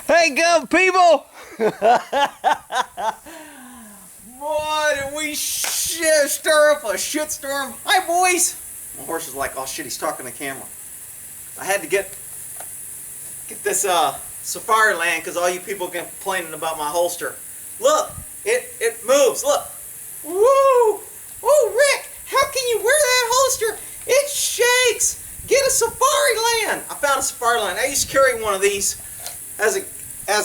Hey, good people! Boy, did we stir up a shitstorm. Hi, boys! My horse is like, oh shit, he's talking to the camera. I had to get this Safari Land because all you people complaining about my holster. Look, it moves. Look. Woo! Oh, Rick, how can you wear that holster? It shakes. Get a Safari Land. I found a Safari Land. I used to carry one of these as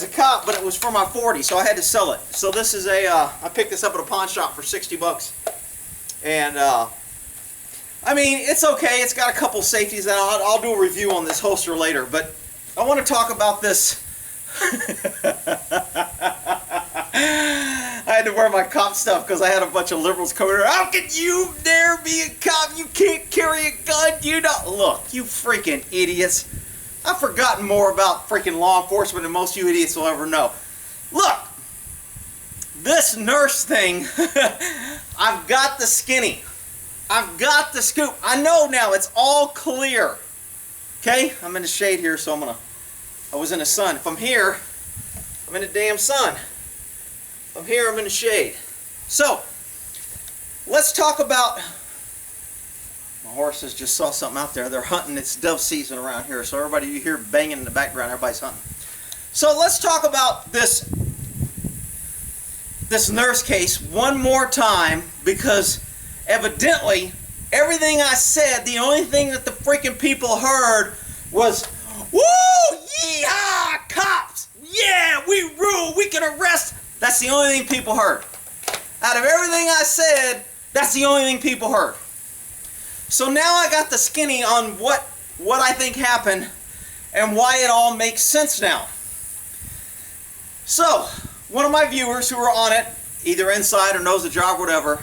a cop, but it was for my 40, so I had to sell it. So this is I picked this up at a pawn shop for 60 bucks. And I mean, it's okay. It's got a couple safeties, and I'll do a review on this holster later. But I want to talk about this. I had to wear my cop stuff because I had a bunch of liberals coming here. How can you dare be a cop? You can't carry a gun. You don't. Look, you freaking idiots. I've forgotten more about freaking law enforcement than most of you idiots will ever know. Look, this nurse thing, I've got the skinny. I've got the scoop. I know now it's all clear. Okay? I'm in the shade here, so I was in the sun. If I'm here, I'm in the damn sun. If I'm here, I'm in the shade. So, let's talk about... My horses just saw something out there. They're hunting. It's dove season around here, so everybody you hear banging in the background, everybody's hunting. So let's talk about this nurse case one more time, because evidently everything I said, the only thing that the freaking people heard was, woo, yeehaw, cops, yeah, we rule, we can arrest. That's the only thing people heard. Out of everything I said, that's the only thing people heard. So now I got the skinny on what I think happened and why it all makes sense now. So, one of my viewers who were on it, either inside or knows the job or whatever,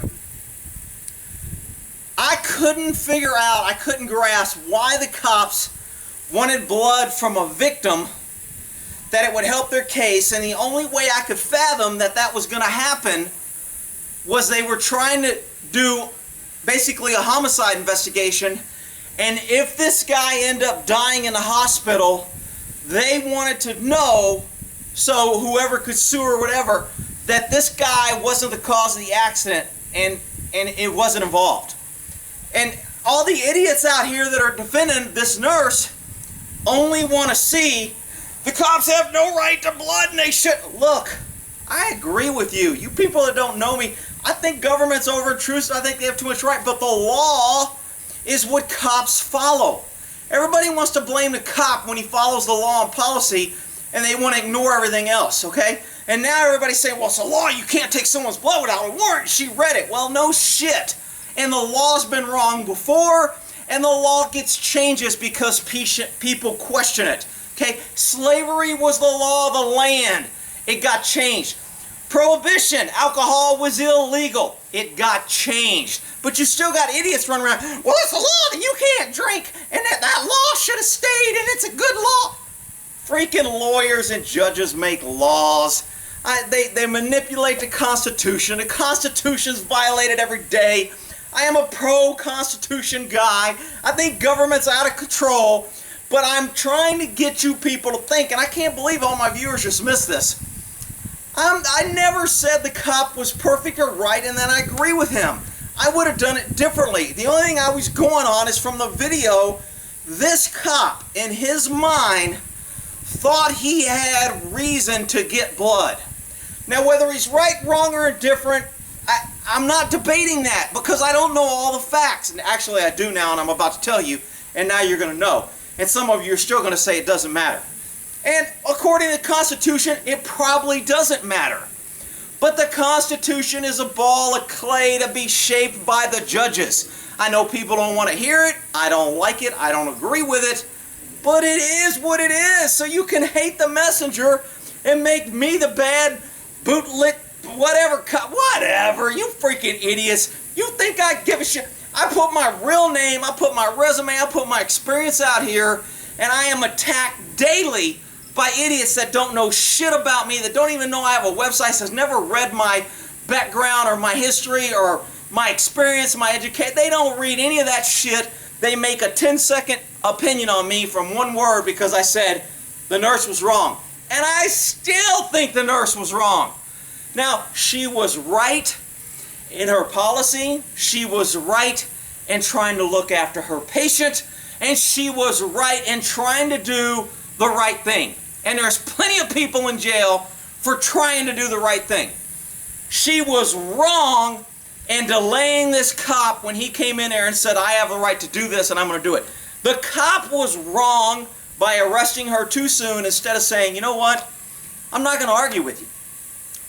I couldn't figure out, I couldn't grasp why the cops wanted blood from a victim, that it would help their case, and the only way I could fathom that was going to happen was they were trying to do basically a homicide investigation, and if this guy ended up dying in the hospital, they wanted to know, so whoever could sue or whatever, that this guy wasn't the cause of the accident and it wasn't involved. And all the idiots out here that are defending this nurse only want to see the cops have no right to blood and they should. Look, I agree with you. You people that don't know me, I think government's over intrusive. I think they have too much right. But the law is what cops follow. Everybody wants to blame the cop when he follows the law and policy, and they want to ignore everything else, okay? And now everybody's saying, well, it's a law. You can't take someone's blood without a warrant. She read it. Well, no shit. And the law's been wrong before, and the law gets changes because people question it. Okay? Slavery was the law of the land. It got changed. Prohibition, alcohol was illegal. It got changed. But you still got idiots running around, well, it's a law that you can't drink, and that law should have stayed, and it's a good law. Freaking lawyers and judges make laws. They manipulate the Constitution. The Constitution's violated every day. I am a pro-Constitution guy. I think government's out of control, but I'm trying to get you people to think, and I can't believe all my viewers just missed this. I never said the cop was perfect or right, and then I agree with him. I would have done it differently. The only thing I was going on is from the video, this cop, in his mind, thought he had reason to get blood. Now, whether he's right, wrong, or indifferent, I'm not debating that because I don't know all the facts. And actually, I do now, and I'm about to tell you, and now you're going to know. And some of you are still going to say it doesn't matter. And according to the Constitution, it probably doesn't matter. But the Constitution is a ball of clay to be shaped by the judges. I know people don't want to hear it. I don't like it. I don't agree with it. But it is what it is. So you can hate the messenger and make me the bad bootlick, whatever. Whatever. You freaking idiots. You think I give a shit? I put my real name, I put my resume, I put my experience out here, and I am attacked daily by idiots that don't know shit about me, that don't even know I have a website, has never read my background or my history or my experience, my education. They don't read any of that shit. They make a 10-second opinion on me from one word because I said the nurse was wrong. And I still think the nurse was wrong. Now, she was right in her policy. She was right in trying to look after her patient. And she was right in trying to do the right thing. And there's plenty of people in jail for trying to do the right thing. She was wrong in delaying this cop when he came in there and said, I have the right to do this and I'm going to do it. The cop was wrong by arresting her too soon instead of saying, you know what, I'm not going to argue with you.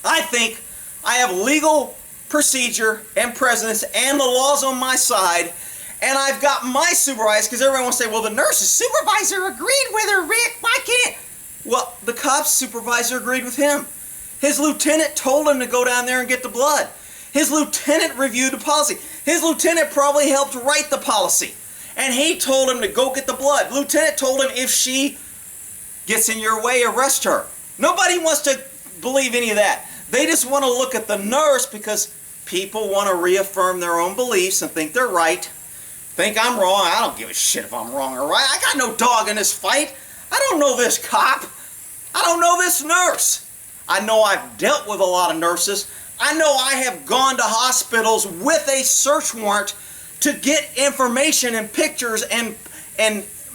I think I have legal procedure and precedence and the laws on my side, and I've got my supervisor, because everyone wants to say, well, the nurse's supervisor agreed with her, Rick, why can't? Well, the cop's supervisor agreed with him. His lieutenant told him to go down there and get the blood. His lieutenant reviewed the policy. His lieutenant probably helped write the policy. And he told him to go get the blood. Lieutenant told him if she gets in your way, arrest her. Nobody wants to believe any of that. They just want to look at the nurse because people want to reaffirm their own beliefs and think they're right. Think I'm wrong. I don't give a shit if I'm wrong or right. I got no dog in this fight. I don't know this cop. I don't know this nurse. I know I've dealt with a lot of nurses. I know I have gone to hospitals with a search warrant to get information and pictures and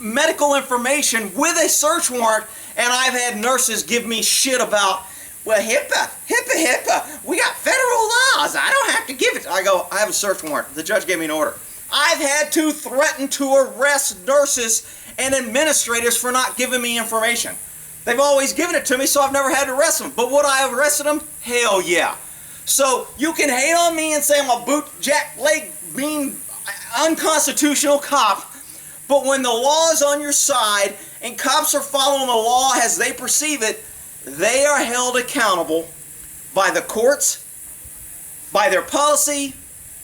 medical information with a search warrant, and I've had nurses give me shit about, well, HIPAA, we got federal laws, I don't have to give it. I go, I have a search warrant. The judge gave me an order. I've had to threaten to arrest nurses and administrators for not giving me information. They've always given it to me, so I've never had to arrest them. But would I have arrested them? Hell yeah. So you can hate on me and say I'm a boot, jack, leg, mean, unconstitutional cop, but when the law is on your side and cops are following the law as they perceive it, they are held accountable by the courts, by their policy,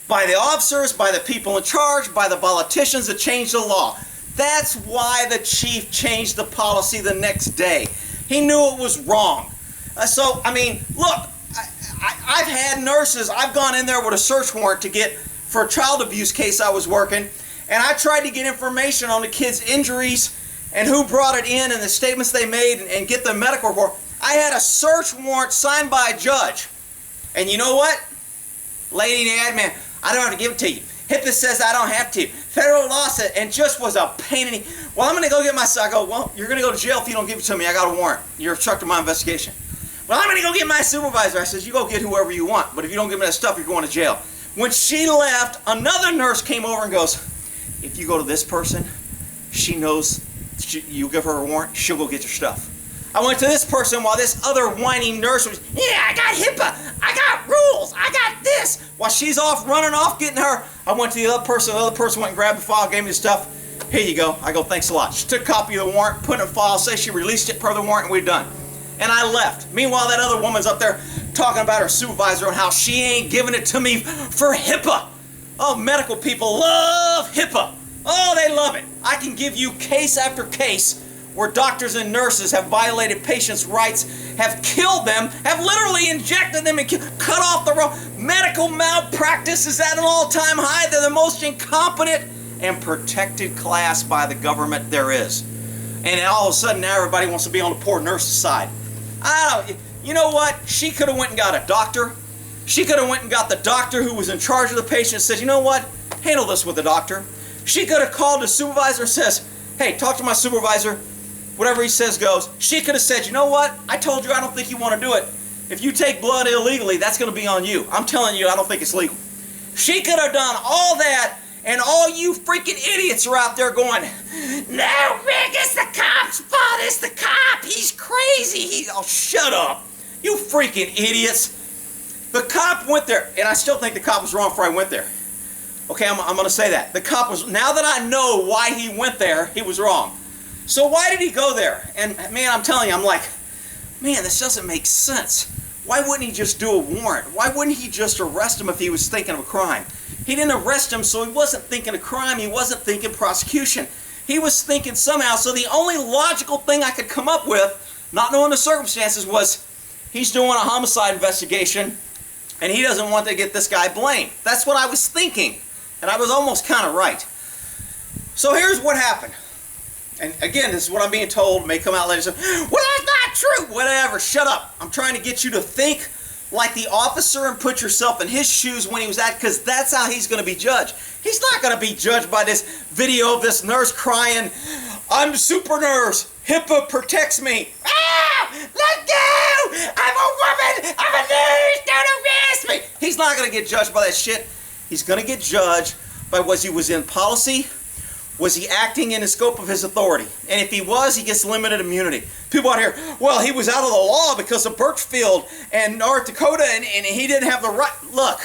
by the officers, by the people in charge, by the politicians that changed the law. That's why the chief changed the policy the next day. He knew it was wrong. So, I mean, look, I've had nurses, I've gone in there with a search warrant to get, for a child abuse case I was working, and I tried to get information on the kids' injuries and who brought it in and the statements they made and get the medical report. I had a search warrant signed by a judge. And you know what? Lady in the admin, I don't have to give it to you. HIPAA says I don't have to. Federal law said, and just was a pain in the... Well, I'm going to go get my... I go, well, you're going to go to jail if you don't give it to me. I got a warrant. You're obstructing my investigation. Well, I'm going to go get my supervisor. I says, you go get whoever you want, but if you don't give me that stuff, you're going to jail. When she left, another nurse came over and goes, if you go to this person, she knows you give her a warrant, she'll go get your stuff. I went to this person while this other whiny nurse was, yeah, I got HIPAA, I got rules, I got this. While she's off running off getting her, I went to the other person went and grabbed the file, gave me the stuff. Here you go. I go, thanks a lot. She took a copy of the warrant, put it in a file, say she released it per the warrant, and we're done. And I left. Meanwhile, that other woman's up there talking about her supervisor and how she ain't giving it to me for HIPAA. Oh, medical people love HIPAA. Oh, they love it. I can give you case after case where doctors and nurses have violated patients' rights, have killed them, have literally injected them and cut off the road. Medical malpractice is at an all-time high. They're the most incompetent and protected class by the government there is. And all of a sudden now everybody wants to be on the poor nurse's side. You know what? She could have went and got a doctor. She could have went and got the doctor who was in charge of the patient and said, you know what? Handle this with the doctor. She could have called the supervisor and says, hey, talk to my supervisor. Whatever he says goes. She could have said, you know what? I told you I don't think you want to do it. If you take blood illegally, that's going to be on you. I'm telling you, I don't think it's legal. She could have done all that, and all you freaking idiots are out there going, no, Rick, it's the cop's fault. It's the cop. He's crazy. Oh, shut up. You freaking idiots. The cop went there, and I still think the cop was wrong before I went there. Okay, I'm going to say that. The cop was, now that I know why he went there, he was wrong. So why did he go there? And man, I'm telling you, I'm like, man, this doesn't make sense. Why wouldn't he just do a warrant? Why wouldn't he just arrest him if he was thinking of a crime? He didn't arrest him, so he wasn't thinking of crime. He wasn't thinking prosecution. He was thinking somehow. So the only logical thing I could come up with, not knowing the circumstances, was he's doing a homicide investigation and he doesn't want to get this guy blamed. That's what I was thinking. And I was almost kind of right. So here's what happened. And again, this is what I'm being told, may come out later. So, well, that's not true. whatever, shut up. I'm trying to get you to think like the officer and put yourself in his shoes when he was at, because that's how he's going to be judged. He's not going to be judged by this video of this nurse crying, I'm super nurse, HIPAA protects me. Ah! Let go! I'm a woman! I'm a nurse! Don't arrest me! He's not going to get judged by that shit. He's going to get judged by was he was in policy, was he acting in the scope of his authority? And if he was, he gets limited immunity. People out here, well, he was out of the law because of Birchfield and North Dakota and he didn't have the right. Look,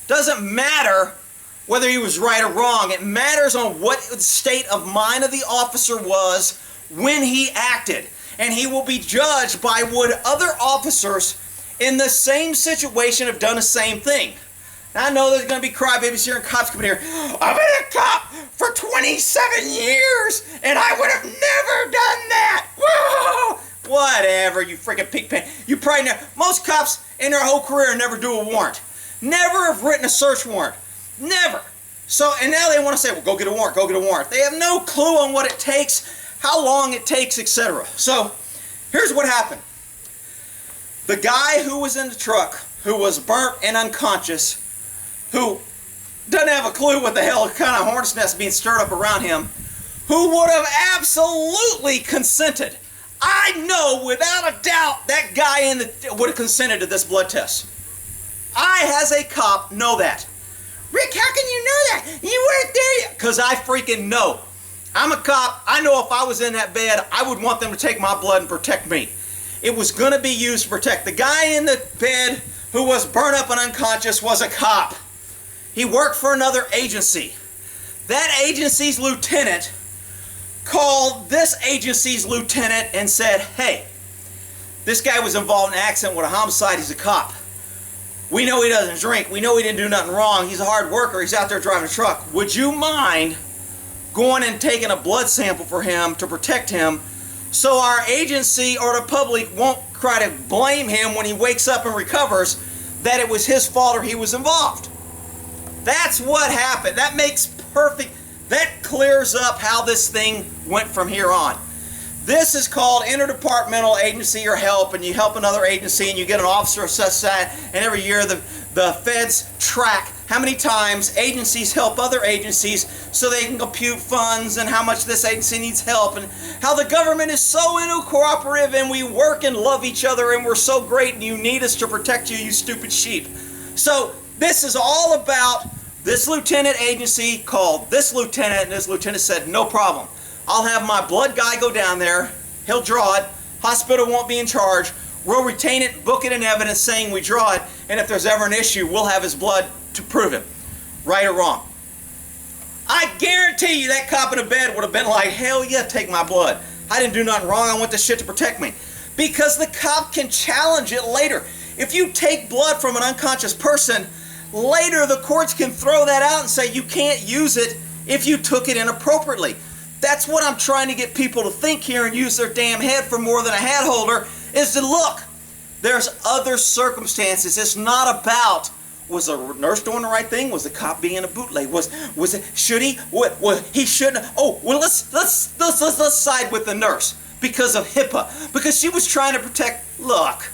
doesn't matter whether he was right or wrong. It matters on what the state of mind of the officer was when he acted. And he will be judged by what other officers in the same situation have done the same thing. Now, I know there's going to be crybabies here and cops coming here. I've been a cop for 27 years and I would have never done that. Whoa! Whatever, you freaking pigpen. You probably never. Most cops in their whole career never do a warrant. Never have written a search warrant. Never. So, and now they want to say, well, go get a warrant, go get a warrant. They have no clue on what it takes, how long it takes, etc. So, here's what happened. The guy who was in the truck, who was burnt and unconscious, who doesn't have a clue what the hell kind of hornet's nest being stirred up around him, who would have absolutely consented. I know without a doubt that guy would have consented to this blood test. I, as a cop, know that. Rick, how can you know that? You weren't there yet. Because I freaking know. I'm a cop. I know if I was in that bed, I would want them to take my blood and protect me. It was going to be used to protect. The guy in the bed who was burned up and unconscious was a cop. He worked for another agency. That agency's lieutenant called this agency's lieutenant and said, hey, this guy was involved in an accident with a homicide. He's a cop. We know he doesn't drink. We know he didn't do nothing wrong. He's a hard worker. He's out there driving a truck. Would you mind going and taking a blood sample for him to protect him so our agency or the public won't try to blame him when he wakes up and recovers that it was his fault or he was involved? That's what happened. That makes perfect, that clears up how this thing went from here on. This is called interdepartmental agency or help, and you help another agency and you get an officer assessed that, and every year the feds track how many times agencies help other agencies so they can compute funds and how much this agency needs help and how the government is so cooperative and we work and love each other and we're so great and you need us to protect you, you stupid sheep. So this is all about this lieutenant agency called this lieutenant, and this lieutenant said, no problem. I'll have my blood guy go down there. He'll draw it. Hospital won't be in charge. We'll retain it, book it in evidence saying we draw it, and if there's ever an issue, we'll have his blood to prove it. Right or wrong. I guarantee you that cop in the bed would have been like, hell yeah, take my blood. I didn't do nothing wrong. I want this shit to protect me. Because the cop can challenge it later. If you take blood from an unconscious person, later the courts can throw that out and say you can't use it if you took it inappropriately. That's what I'm trying to get people to think here and use their damn head for more than a hat holder, is to look, there's other circumstances. It's not about, was the nurse doing the right thing? Was the cop being a bootleg? Was it, should he? He shouldn't. Oh, well, let's side with the nurse because of HIPAA, because she was trying to protect. Look,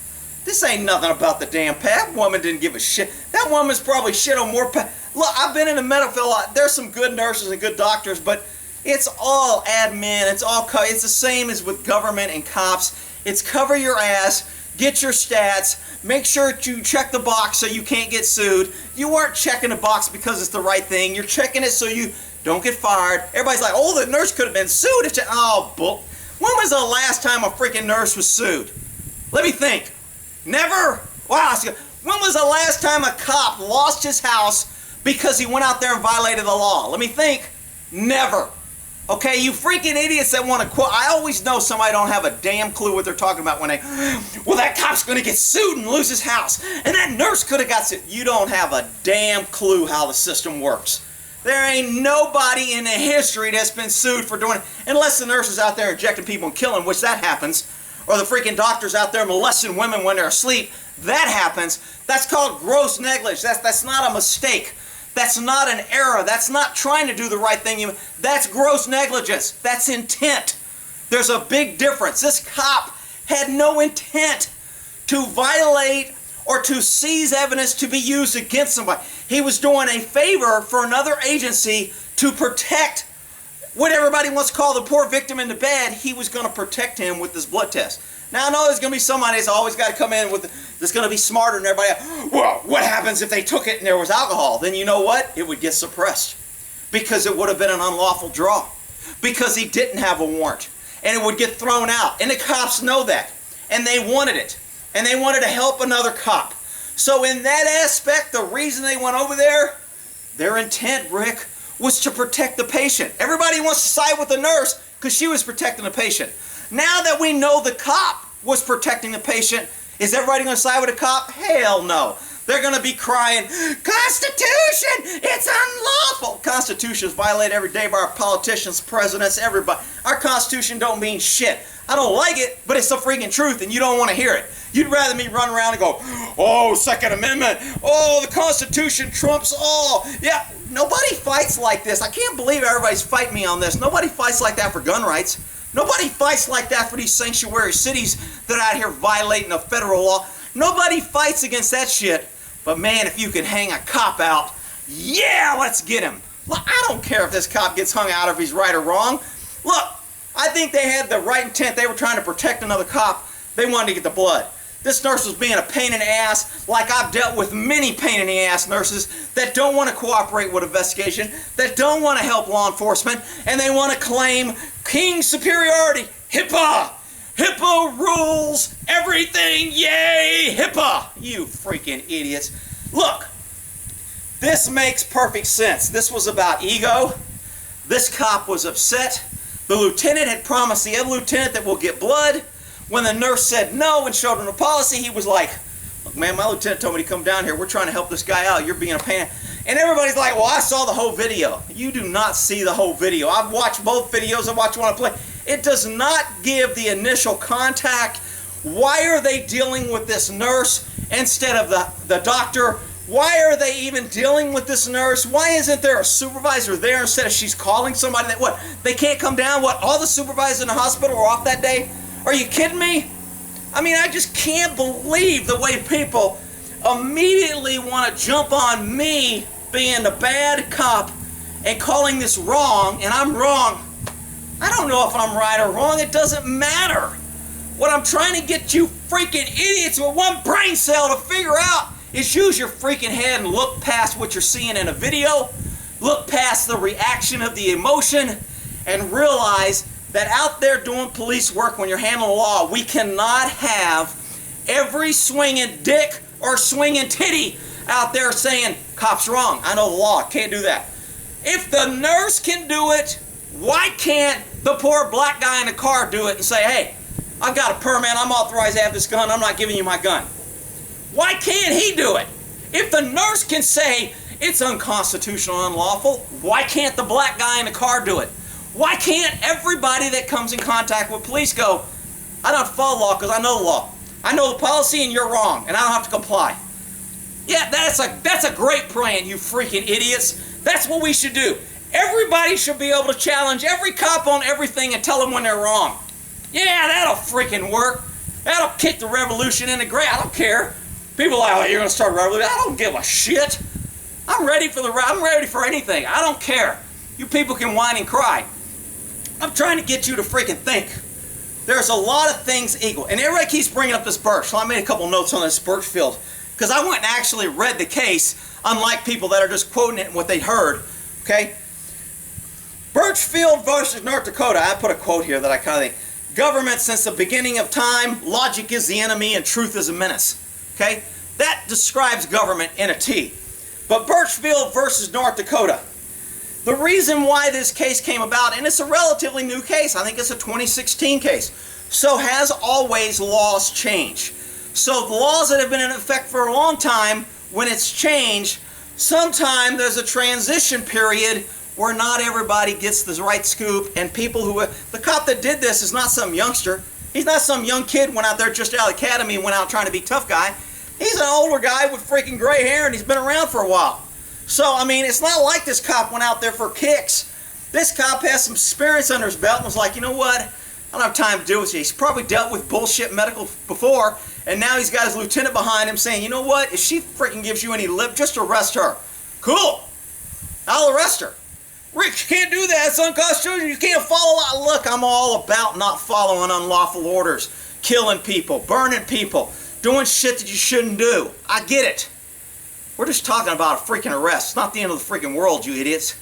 this ain't nothing about the damn That woman didn't give a shit. That woman's probably shit on more. Look, I've been in the medical field. There's some good nurses and good doctors, but it's all admin. It's the same as with government and cops. It's cover your ass, get your stats, make sure that you check the box so you can't get sued. You weren't checking the box because it's the right thing. You're checking it so you don't get fired. Everybody's like, oh, the nurse could have been sued. Oh, bull. When was the last time a freaking nurse was sued? Let me think. Never? Wow. When was the last time a cop lost his house because he went out there and violated the law? Let me think. Never. Okay, you freaking idiots that want to quote. I always know somebody don't have a damn clue what they're talking about when they, well, that cop's going to get sued and lose his house. And that nurse could have got sued. You don't have a damn clue how the system works. There ain't nobody in the history that's been sued for doing it, unless the nurse is out there injecting people and killing, which that happens. Or the freaking doctor's out there molesting women when they're asleep. That happens. That's called gross negligence. That's not a mistake. That's not an error. That's not trying to do the right thing. That's gross negligence. That's intent. There's a big difference. This cop had no intent to violate or to seize evidence to be used against somebody. He was doing a favor for another agency to protect what everybody wants to call the poor victim in the bed. He was going to protect him with this blood test. Now, I know there's going to be somebody that's always got to come in with that's going to be smarter than everybody else. Well, what happens if they took it and there was alcohol? Then you know what? It would get suppressed because it would have been an unlawful draw because he didn't have a warrant, and it would get thrown out. And the cops know that, and they wanted it, and they wanted to help another cop. So in that aspect, the reason they went over there, their intent, Rick, was to protect the patient. Everybody wants to side with the nurse because she was protecting the patient. Now that we know the cop was protecting the patient, is everybody going to side with the cop? Hell no. They're going to be crying, Constitution, it's unlawful. Constitution is violated every day by our politicians, presidents, everybody. Our Constitution don't mean shit. I don't like it, but it's the freaking truth, and you don't want to hear it. You'd rather me run around and go, oh, Second Amendment, oh, the Constitution trumps all. Yeah, nobody fights like this. I can't believe everybody's fighting me on this. Nobody fights like that for gun rights. Nobody fights like that for these sanctuary cities that are out here violating the federal law. Nobody fights against that shit. But man, if you can hang a cop out, yeah, let's get him. Look, I don't care if this cop gets hung out, if he's right or wrong. Look, I think they had the right intent. They were trying to protect another cop. They wanted to get the blood. This nurse was being a pain in the ass, like I've dealt with many pain in the ass nurses that don't want to cooperate with investigation, that don't want to help law enforcement, and they want to claim king superiority. HIPAA! HIPAA rules everything, yay, HIPAA! You freaking idiots. Look, this makes perfect sense. This was about ego. This cop was upset. The lieutenant had promised the other lieutenant that we'll get blood. When the nurse said no and showed him the policy, he was like, look, man, my lieutenant told me to come down here. We're trying to help this guy out. You're being a pain. And everybody's like, well, I saw the whole video. You do not see the whole video. I've watched both videos. I watched one I play. It does not give the initial contact. Why are they dealing with this nurse instead of the doctor? Why are they even dealing with this nurse? Why isn't there a supervisor there instead of she's calling somebody that, what, they can't come down? What, all the supervisors in the hospital were off that day? Are you kidding me? I mean, I just can't believe the way people immediately want to jump on me being the bad cop and calling this wrong, and I'm wrong. I don't know if I'm right or wrong. It doesn't matter. What I'm trying to get you freaking idiots with one brain cell to figure out is use your freaking head and look past what you're seeing in a video, look past the reaction of the emotion, and realize that out there doing police work when you're handling law, we cannot have every swinging dick or swinging titty out there saying, cop's wrong, I know the law, can't do that. If the nurse can do it, why can't the poor black guy in the car do it and say, hey, I've got a permit, I'm authorized to have this gun, I'm not giving you my gun. Why can't he do it? If the nurse can say it's unconstitutional and unlawful, why can't the black guy in the car do it? Why can't everybody that comes in contact with police go, I don't have to follow law because I know the law. I know the policy and you're wrong and I don't have to comply. Yeah, that's a great plan, you freaking idiots. That's what we should do. Everybody should be able to challenge every cop on everything and tell them when they're wrong. Yeah, that'll freaking work. That'll kick the revolution in the ground. I don't care. People are like, oh, you're going to start a revolution. I don't give a shit. I'm ready for anything. I don't care. You people can whine and cry. I'm trying to get you to freaking think. There's a lot of things equal. And everybody keeps bringing up this Birch. So I made a couple notes on this Birchfield. Because I went and actually read the case, unlike people that are just quoting it and what they heard. Okay? Birchfield versus North Dakota. I put a quote here that I kind of think. Government since the beginning of time, logic is the enemy and truth is a menace. Okay? That describes government in a T. But Birchfield versus North Dakota. The reason why this case came about, and it's a relatively new case, I think it's a 2016 case, so has always laws changed. So the laws that have been in effect for a long time, when it's changed, sometime there's a transition period where not everybody gets the right scoop, and people who, the cop that did this is not some youngster. He's not some young kid went out there just out of the academy and went out trying to be a tough guy. He's an older guy with freaking gray hair and he's been around for a while. So, I mean, it's not like this cop went out there for kicks. This cop has some experience under his belt and was like, you know what? I don't have time to deal with you. He's probably dealt with bullshit medical before, and now he's got his lieutenant behind him saying, you know what, if she freaking gives you any lip, just arrest her. Cool. I'll arrest her. Rick, you can't do that. It's unconstitutional. You can't follow. Look, I'm all about not following unlawful orders, killing people, burning people, doing shit that you shouldn't do. I get it. We're just talking about a freaking arrest. It's not the end of the freaking world, you idiots.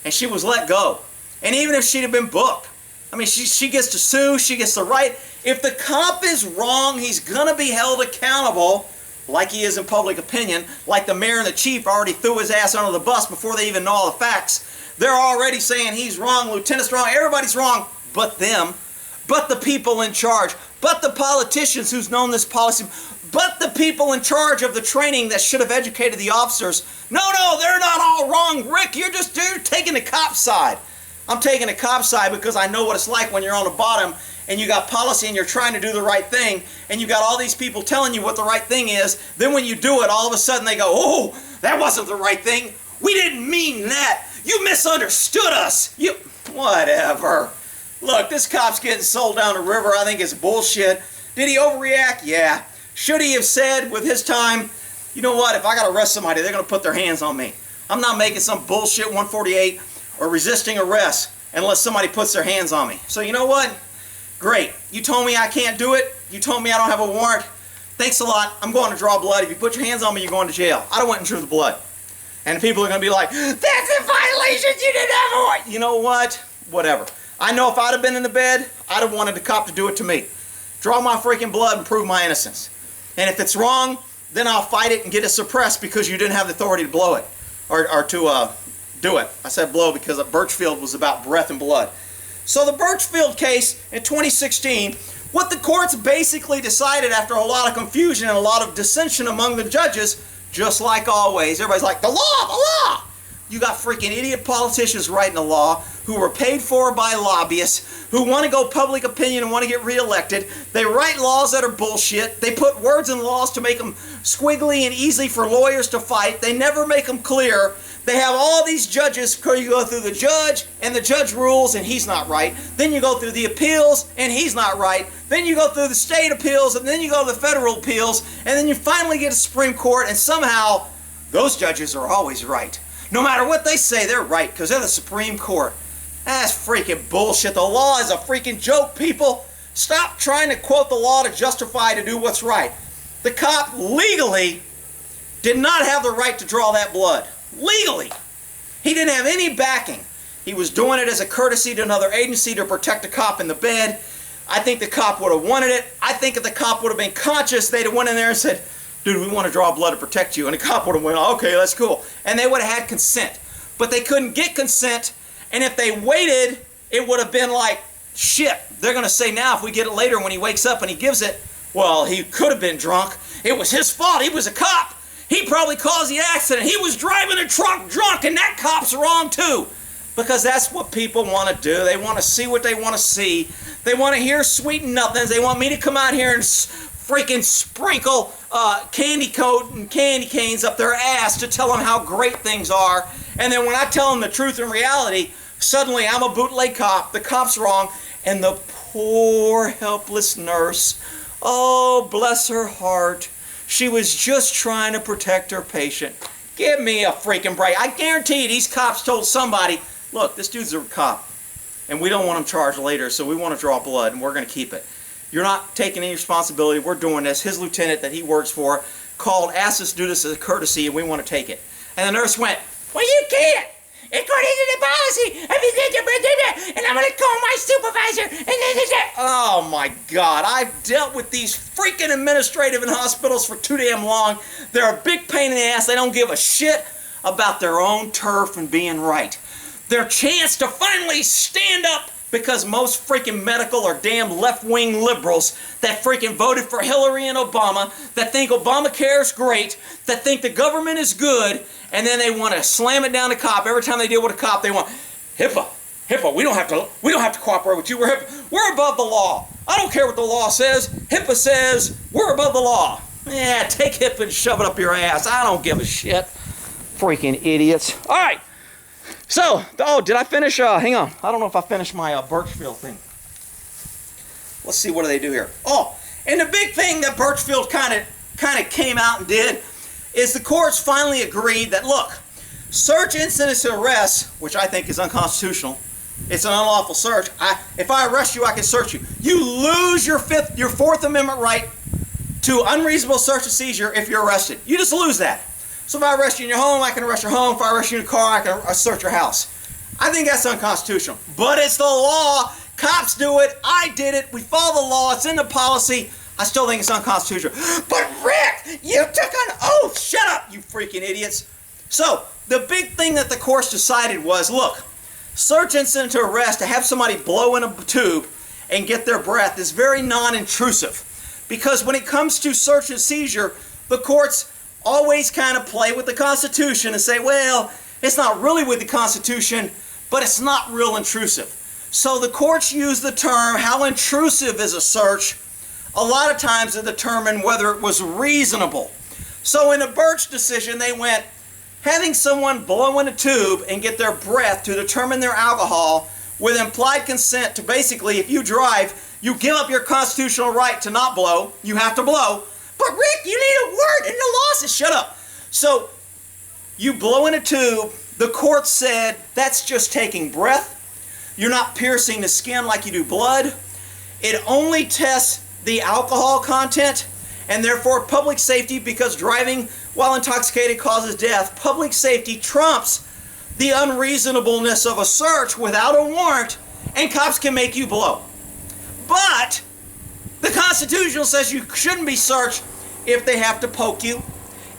And she was let go. And even if she'd have been booked, I mean, she gets to sue. She gets the right. If the cop is wrong, he's going to be held accountable, like he is in public opinion, like the mayor and the chief already threw his ass under the bus before they even know all the facts. They're already saying he's wrong, lieutenant's wrong, everybody's wrong, but them, but the people in charge, but the politicians who's known this policy, but the people in charge of the training that should have educated the officers. No, they're not all wrong, Rick. You're taking the cop side. I'm taking the cop side because I know what it's like when you're on the bottom and you got policy and you're trying to do the right thing and you got all these people telling you what the right thing is. Then when you do it, all of a sudden they go, oh, that wasn't the right thing. We didn't mean that. You misunderstood us. Whatever. Look, this cop's getting sold down the river. I think it's bullshit. Did he overreact? Yeah. Should he have said with his time, you know what, if I got to arrest somebody, they're going to put their hands on me. I'm not making some bullshit 148 or resisting arrest unless somebody puts their hands on me. So you know what? Great. You told me I can't do it. You told me I don't have a warrant. Thanks a lot. I'm going to draw blood. If you put your hands on me, you're going to jail. I don't want to draw the blood. And people are going to be like, that's a violation, you didn't have a warrant. You know what? Whatever. I know if I'd have been in the bed, I'd have wanted the cop to do it to me. Draw my freaking blood and prove my innocence. And if it's wrong, then I'll fight it and get it suppressed because you didn't have the authority to blow it. Or to do it. I said blow because Birchfield was about breath and blood. So the Birchfield case in 2016, what the courts basically decided after a lot of confusion and a lot of dissension among the judges, just like always, everybody's like, the law, the law! You got freaking idiot politicians writing the law who were paid for by lobbyists who want to go public opinion and want to get reelected. They write laws that are bullshit. They put words in laws to make them squiggly and easy for lawyers to fight. They never make them clear. They have all these judges. You go through the judge and the judge rules and he's not right. Then you go through the appeals and he's not right. Then you go through the state appeals and then you go to the federal appeals and then you finally get to Supreme Court and somehow those judges are always right. No matter what they say, they're right because they're the Supreme Court. That's freaking bullshit. The law is a freaking joke, people. Stop trying to quote the law to justify to do what's right. The cop legally did not have the right to draw that blood. Legally. He didn't have any backing. He was doing it as a courtesy to another agency to protect a cop in the bed. I think the cop would have wanted it. I think if the cop would have been conscious, they'd have went in there and said, dude, we want to draw blood to protect you. And the cop would have went, okay, that's cool. And they would have had consent. But they couldn't get consent. And if they waited, it would have been like, shit. They're going to say now if we get it later when he wakes up and he gives it, well, he could have been drunk. It was his fault. He was a cop. He probably caused the accident. He was driving a truck drunk, and that cop's wrong too. Because that's what people want to do. They want to see what they want to see. They want to hear sweet nothings. They want me to come out here and freaking sprinkle candy coat and candy canes up their ass to tell them how great things are. And then when I tell them the truth and reality, suddenly I'm a bootleg cop. The cop's wrong. And the poor helpless nurse, oh, bless her heart, she was just trying to protect her patient. Give me a freaking break. I guarantee you these cops told somebody, look, this dude's a cop, and we don't want him charged later, so we want to draw blood, and we're going to keep it. You're not taking any responsibility. We're doing this. His lieutenant that he works for asked us to do this as a courtesy, and we want to take it. And the nurse went, well, you can't. According to the policy, and I'm going to call my supervisor. Oh my God, I've dealt with these freaking administrative in hospitals for too damn long. They're a big pain in the ass. They don't give a shit about their own turf and being right. Their chance to finally stand up because most freaking medical are damn left-wing liberals that freaking voted for Hillary and Obama, that think Obamacare is great, that think the government is good, and then they want to slam it down the cop. Every time they deal with a cop, they want HIPAA, we don't have to cooperate with you. We're above the law. I don't care what the law says. HIPAA says we're above the law. Yeah, take HIPAA and shove it up your ass. I don't give a shit. Freaking idiots. All right. So, oh, did I finish? Hang on. I don't know if I finished my Birchfield thing. let's see, what do they do here? Oh, and the big thing that Birchfield kind of came out and did is the courts finally agreed that, look, search incident to arrest, which I think is unconstitutional. It's an unlawful search. If I arrest you, I can search you. You lose your Fourth Amendment right to unreasonable search and seizure if you're arrested. You just lose that. So if I arrest you in your home, I can arrest your home. If I arrest you in a car, I can search your house. I think that's unconstitutional. But it's the law. Cops do it. I did it. We follow the law. It's in the policy. I still think it's unconstitutional. But Rick, you took an oath. Shut up, you freaking idiots. So the big thing that the courts decided was, look, search incident to arrest, to have somebody blow in a tube and get their breath is very non-intrusive. Because when it comes to search and seizure, the courts always kind of play with the Constitution and say, well, it's not really with the Constitution, but it's not real intrusive. So the courts use the term, how intrusive is a search, a lot of times to determine whether it was reasonable. So in the Birch decision, they went, having someone blow in a tube and get their breath to determine their alcohol with implied consent to basically, if you drive, you give up your constitutional right to not blow. You have to blow. But Rick, you need a word, and the law says shut up. So you blow in a tube. The court said that's just taking breath. You're not piercing the skin like you do blood. It only tests the alcohol content, and therefore public safety, because driving while intoxicated causes death, public safety trumps the unreasonableness of a search without a warrant, and cops can make you blow. But the Constitution says you shouldn't be searched if they have to poke you,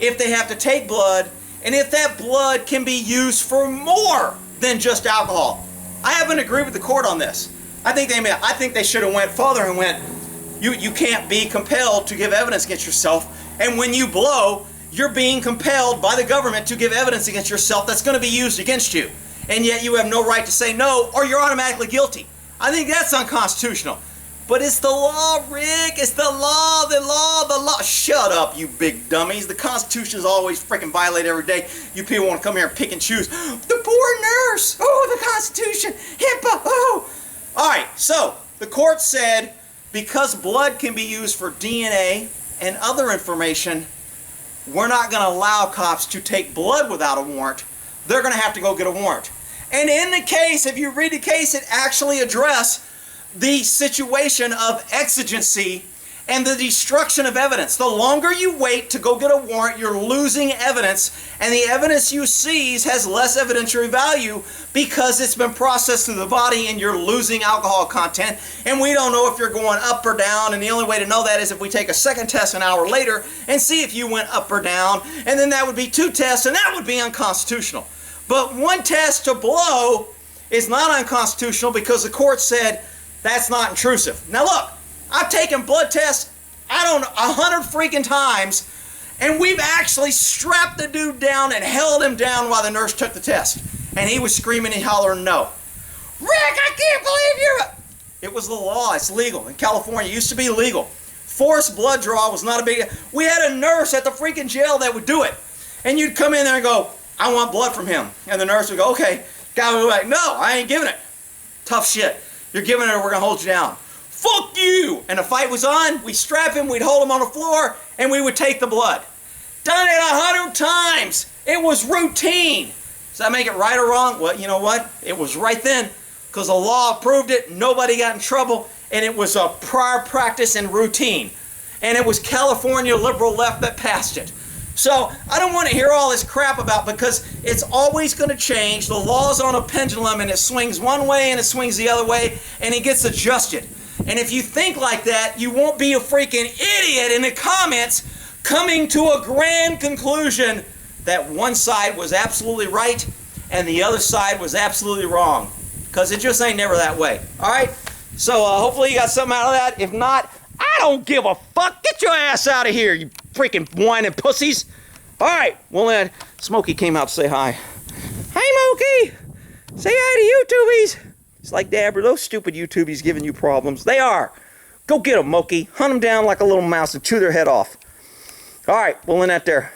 if they have to take blood, and if that blood can be used for more than just alcohol. I happen to agree with the court on this. I think they should have went further and went, you can't be compelled to give evidence against yourself, and when you blow, you're being compelled by the government to give evidence against yourself that's going to be used against you, and yet you have no right to say no, or you're automatically guilty. I think that's unconstitutional. But it's the law, Rick. It's the law, the law, the law. Shut up, you big dummies. The Constitution is always freaking violated every day. You people want to come here and pick and choose. The poor nurse. Oh, the Constitution. HIPAA. Oh. All right, so the court said because blood can be used for DNA and other information, we're not going to allow cops to take blood without a warrant. They're going to have to go get a warrant. And in the case, if you read the case, it actually addressed the situation of exigency and the destruction of evidence. The longer you wait to go get a warrant, you're losing evidence, and the evidence you seize has less evidentiary value because it's been processed through the body and you're losing alcohol content, and we don't know if you're going up or down, and the only way to know that is if we take a second test an hour later and see if you went up or down, and then that would be 2 tests, and that would be unconstitutional. But 1 test to blow is not unconstitutional because the court said that's not intrusive. Now look, I've taken blood tests, 100 freaking times, and we've actually strapped the dude down and held him down while the nurse took the test. And he was screaming and hollering no. Rick, I can't believe you're... It was the law. It's legal. In California, it used to be legal. Forced blood draw was not a big... We had a nurse at the freaking jail that would do it. And you'd come in there and go, I want blood from him. And the nurse would go, okay. Guy would be like, no, I ain't giving it. Tough shit. You're giving it or we're going to hold you down. Fuck you! And the fight was on, we'd strap him, we'd hold him on the floor, and we would take the blood. Done it 100 times! It was routine! Does that make it right or wrong? Well, you know what? It was right then, because the law approved it, nobody got in trouble, and it was a prior practice and routine. And it was California liberal left that passed it. So, I don't want to hear all this crap about, because it's always going to change. The law's on a pendulum, and it swings one way and it swings the other way, and it gets adjusted. And if you think like that, you won't be a freaking idiot in the comments coming to a grand conclusion that one side was absolutely right and the other side was absolutely wrong. Because it just ain't never that way. Alright? So hopefully you got something out of that. If not, I don't give a fuck. Get your ass out of here, you freaking whining pussies. Alright, well then, Smokey came out to say hi. Hi, Smokey! Say hi to YouTubies! It's like, Dad, are those stupid YouTubies giving you problems? They are. Go get them, Moki. Hunt them down like a little mouse and chew their head off. All right, we'll end that there.